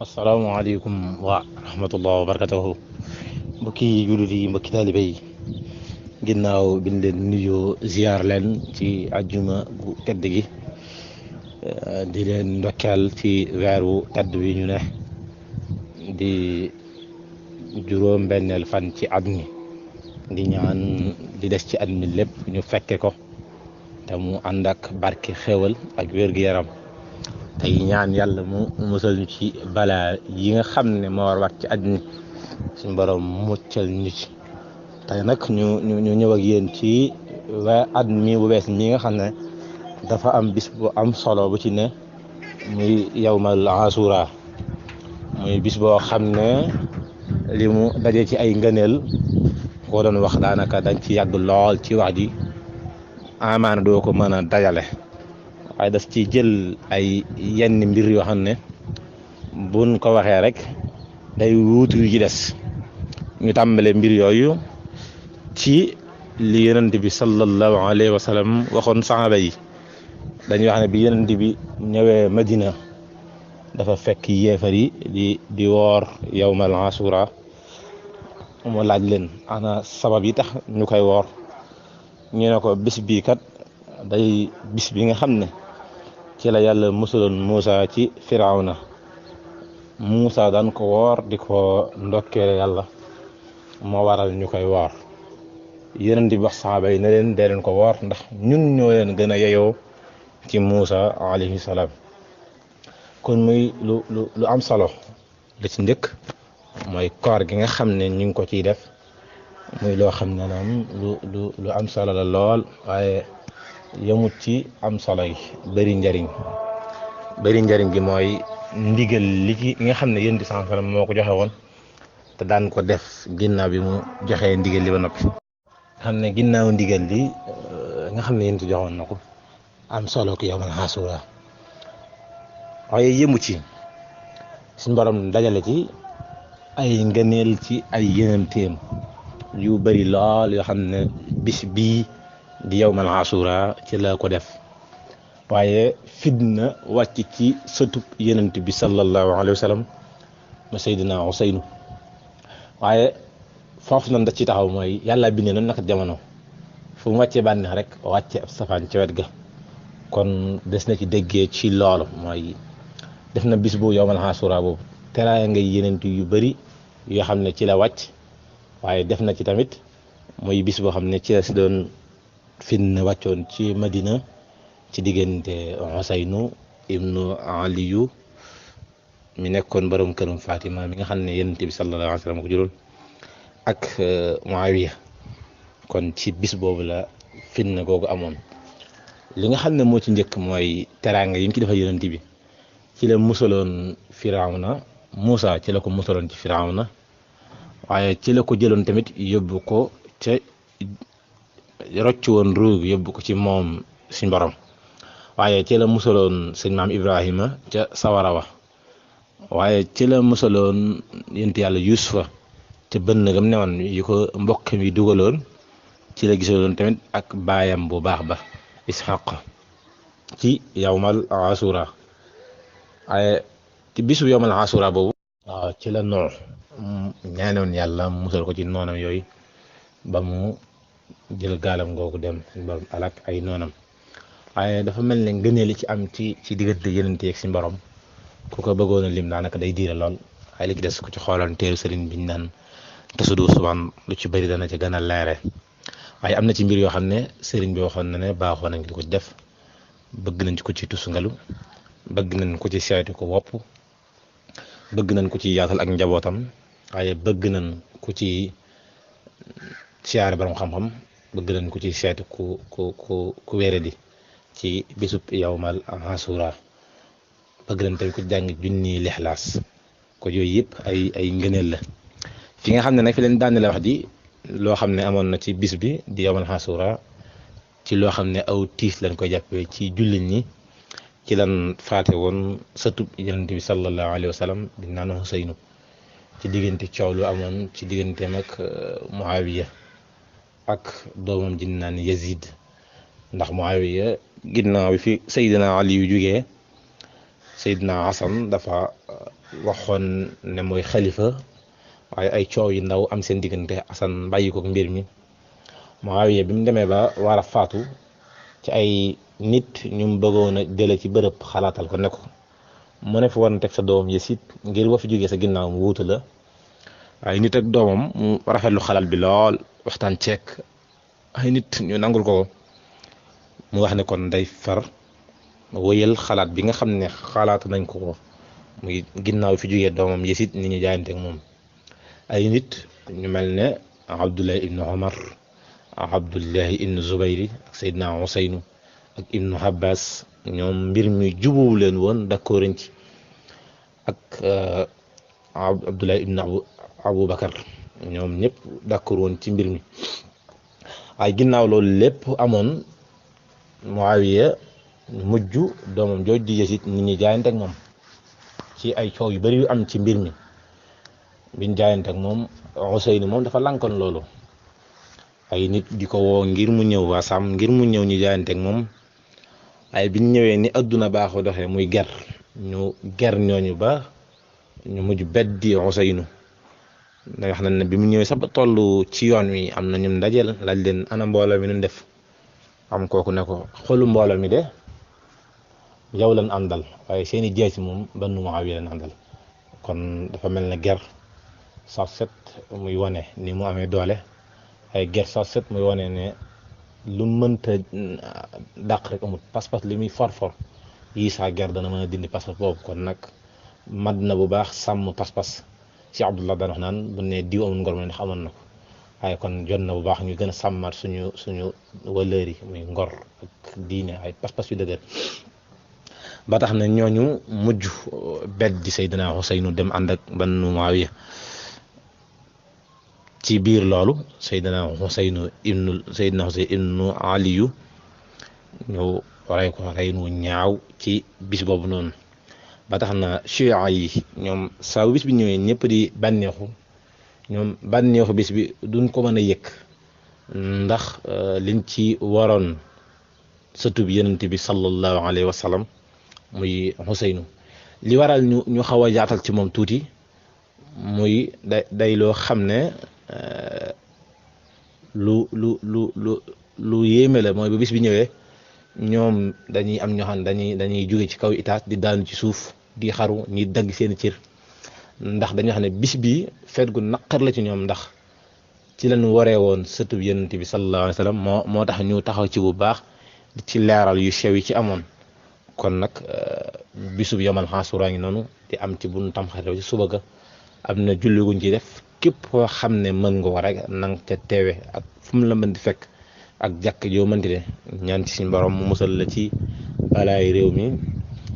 asalaamaaleykum wa rahmatullah wa barakatuhu mbokki jullit yi mbokki taalibe yi ginnaaw biñ leen nuyoo ziar leen ci àjjuma gu tedd gi di leen ndokkeel ci weeru tedd wi ñu ne di juróom benneel fan ci at mi di ñaan di des ci at mi lépp ñu fekke ko te mu ànd ak barke xéwal ak wér-gu-yaram tey ñaan yàlla mu musal ñu ci balaa yi nga xam ne moo war ci àddina suñu borom muccal ñu ci tey nag ñu ñëw ak yéen ci at mi bu bees mi nga xam ne dafa am bis bu am solo bu ci ne muy yawmal asura muy bis boo xam ne li mu daje ci ay ngëneel koo doon wax daanaka dañ ci yàgg lool ci wax ji amaana doo ko mën a dajale waaye daf ci jël ay yenn mbir yoo xam ne buñ ko waxee rek day wuutu yu ci des ñu tàmbale mbir yooyu ci li yonent bi sallallahu alayhi wa sallam waxoon saxaaba yi dañuy wax ne bi yonent bi ñëwee Madina dafa fekk yéefar yi di woor yawmal asura mu laaj leen ana sabab yi tax ñu koy woor ñu ne ko bis bii kat day bis bi nga xam ne ci la yàlla musaloon Muusa ci Firawna Muusa daan ko woor di ko ndokkeele yàlla moo waral ñu koy woor yonent bi wax saxaaba yi ne leen dee leen ko woor ndax ñun ñoo leen gën a yeyoo ci Muusa alayhi salaam kon muy lu am solo la ci njëkk mooy koor gi nga xam ne ñu ngi ko ciy def muy loo xam ne moom lu am solo la lool waaye yemut ci am solo yi bëri njariñ gi mooy ndigal li ci nga xam ne yéen di sant moo ko joxe woon te daan ko def ginnaaw bi mu joxee ndigal li ba noppi xam ne ginnaaw ndigal li nga xam ne yéen di joxoon na ko am solo ko yawmal asura waaye yëmu ci suñ borom dajale ci ay ngëneel ci ay yeneenteem yu bëri lool yoo xam ne bis bii di yawmal asura ci la ko def waaye fitna wàcc ci sëtub yenent bi sallallahu alayhi wa sallam ma Seydina Useynu waaye foofu nan da ci taxaw mooy yàlla bindee noonu naka jamono fu mu wàccee bànneex rek wàcce ab safaan ci wet ga kon des na ci déggee ci loolu mooy def na bis bu yawmal asura boobu teraaya ngay yenent yu bëri yoo xam ne ci la wàcc waaye def na ci tamit mooy bis boo xam ne ci la si doon fitna wàccoon ci Madina ci diggante Useynu ibnu Aliyu mi nekkoon borom këram Fatima mi nga xam ne yonent bi sallallahu alayhi wa sallam ko juróon ak Muawiya kon ci bis boobu la fitna googu amoon li nga xam ne moo ci njëkk mooy teraanga yi mu ci defal yonent bi ci la musaloon Firawna Muusa ci la ko musaloon ci Firawna waaye ci la ko jëloon tamit yóbbu ko ca rocc woon ruug yóbbu ko ci moom suñ borom waaye ci la musaloon sëñ maam Ibrahima ca sawara wa waaye ci la musaloon yonent yàlla Yuusufa ca bënn gam newoon yi ko mbokkam yi dugaloon ci la gisaloon tamit ak baayam bu baax ba Isxaq ci yawmal asura waaye ci bisu yawmal asura boobu waaw ci la Nuux ñaanoon yàlla musal ko ci noonam yooyu ba mu jël gaalam googu dem suñu borom alak ay noonam waaye dafa mel ne ngëneel li ci am ci diggante yeneen yeeg suñu borom ku ko bëggoon a lim daanaka day diire lool waaye li ci des ku ci xooloon teeru sëriñ biñ naan tasudu subaan lu ci bëri dana ci gën a leere waaye am na ci mbir yoo xam ne sëriñ bi waxoon na ne baaxoo nañ di ko def bëgg nañ ko ci tusngalu bëgg nañ ko ci seeti ko wopp bëgg nañ ko ci yaatal ak njabootam waaye bëgg nañ ko ci siyaare borom xam-xam bëgg nañ ko ci seeti ku wére di ci bisub yawmal asura bëgg nañ tamit ku jàng junni lixlaas ko yooyu yëpp ay ngëneel la fi nga xam ne nag fi leen daane la wax ji loo xam ne amoon na ci bis bi di yawmal asura ci loo xam ne aw tiis lañ koy jàppee ci jullit ñi ci lan faate woon sëtub yonent bi sallallahu alayhi wa sallam di naan Useynu ci diggante coow lu amoon ci digganteem ak Muawiya ak doomam ji naan Yazid ndax Muawiya ginnaaw bi fi Seydina Ali yu jugee Seydina Hasan dafa waxoon ne mooy xalifa waaye ay coow yu ndaw am seen diggante Asan bàyyi ko mbir mi. Muawiya bi mu demee ba war a faatu ci ay nit ñu bëggoon a jële ci bërëb xalaatal ko ne ko mu ne fi war na teg sa doom Yasid ngir wa fi jógee sa ginnaaw mu wuutu la ay nit ak doomam mu rafetlu xalaat bi lool waxtaan ceek ay nit ñu nangul ko mu wax ne kon day far wëyal xalaat bi nga xam ne xalaat nañ ko muy ginnaaw fi jógee doomam Yasid nit ñu jaayante ak moom. ay nit ñu mel ne Abdullah ibnu Omar Abdullahi ibnu Zubayri ak Seydina Useynu ak ibnu Abbas ñoom mbir mi jubuwu leen woon d'accord ci ak Abdullahi ibnu Abubakar ñoom ñëpp d'accord woon ci mbir mi. waaye ginnaaw loolu lépp amoon Muawiya mujj doomam jooj di Yasid nit ñi jaayante ak moom ci ay coow yu bari yu am ci mbir mi. biñ jaayante ak moom Useynu moom dafa lànkoon loolu ay nit di ko woo ngir mu ñëw waa Sàmm ngir mu ñëw ñu jaayante ak moom ay biñ ñëwee ni adduna baaxoo doxee muy ger ñu ger ñooñu ba ñu mujj beddi Useynu da wax na ne bi mu ñëwee sax ba toll ci yoon wi am na ñun dajeel laaj leen ana mbooloo mi nu def am kooku ne ko xolu mbooloo mi de yow lan àndal waaye seeni jeesi moom Banu Muawiya lan àndal kon dafa mel ne ger saa set muy wane ni mu amee doole ay ger saa set muy wane ne lu mënta dàq rek amut pas-pas li muy for yii saa ger dana mën a dindi pas-pas boobu kon nag mat na bu baax sàmm pas-pas ci Abdullah daan wax naan bu ne diw amul ngor ma ndax amoon na ko waaye kon jot na bu baax ñu gën a sàmmaat suñu valeur yi muy ngor ak diine ay pas-pas yu dëgër ba tax na ñooñu mujj beddi Seydina Useynu dem ànd ak Banu Muawiya. ci biir loolu Seydina Useynu ibnu Aliyu ñu rey ko rey nu ñaaw ci bis boobu noonu ba tax na Chia yi ñoom saa bis bi ñëwee ñëpp di bànneexu ñoom bànneexu bis bi duñ ko mën a yëg ndax liñ ci waroon sëtu bi Yonent bi sallallahu alayhi wa sallam muy Useynu li waral ñu xaw a jaatal ci moom tuuti muy day loo xam ne lu yéeme la mooy ba bis bi ñëwee ñoom dañuy am ñoo xam ne dañuy jóge ci kaw itaas di daanu ci suuf di xaru ñi dagg seeni cër ndax dañoo xam ne bis bi feet gu naqar la ci ñoom ndax ci lañu waree woon sëtub Yonent bi sallallahu alayhi wa sallam moo tax ñu taxaw ci bu baax ci leeral yu sew yi ci amoon kon nag bisub Yawmal Ashura ngi noonu di am ci bunu Tamxarit ci suba ga am na julli guñ ci def képp koo xam ne mën nga ko rek nang ca teewe ak fu mu la mën di fekk ak jàkk joo mënti de ñaan ci suñu borom mu musal la ci balaay réew mi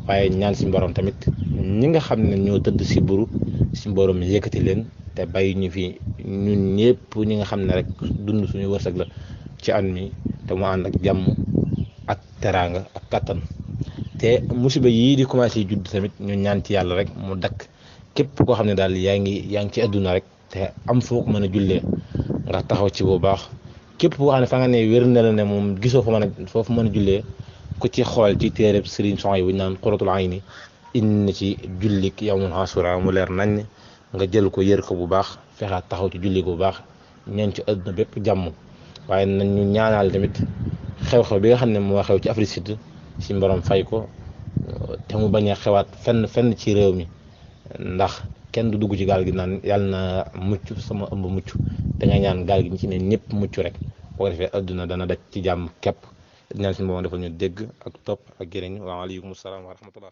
waaye ñaan suñu borom tamit ñi nga xam ne ñoo tëdd si buru suñu borom yëkkati leen te bàyyi ñu fi ñun ñëpp ñi nga xam ne rek dund suñu wërsëg la ci at mi te mu ànd ak jàmm ak teraanga ak kattan te musiba yii di commencé judd tamit ñu ñaan ci yàlla rek mu dakk képp koo xam ne daal yaa ngi ci àdduna rek te am foo ko mën a jullee nga taxaw ci bu baax képp koo xam ne fa nga ne wér na la ne moom gisoo foofu mën a jullee ku ci xool ci téereb Sëriñ Suhaybu bu ñu naan Qurratul Ayni indi ci jullik Yawmul Ashura mu leer nañ nga jël ko yër ko bu baax fexaat taxaw ci julli ko bu baax ñaan ci àdduna bépp jàmm waaye nañ ñu ñaanal tamit xew-xew bi nga xam ne moo xew ci Afrique Sud si mborom fay ko te mu bañ a xewaat fenn ci réew mi ndax kenn du dugg ci gaal gi naan yàlla na mucc sama ëmb mucc da ngay ñaan gaal gi ñu ci ne ñëpp mucc rek boo ko defee àdduna dana daj ci jàmm képp ñaan suñu borom defal ñu dégg ak topp ak jëriñ wa aleykum salaam wa rahmatullah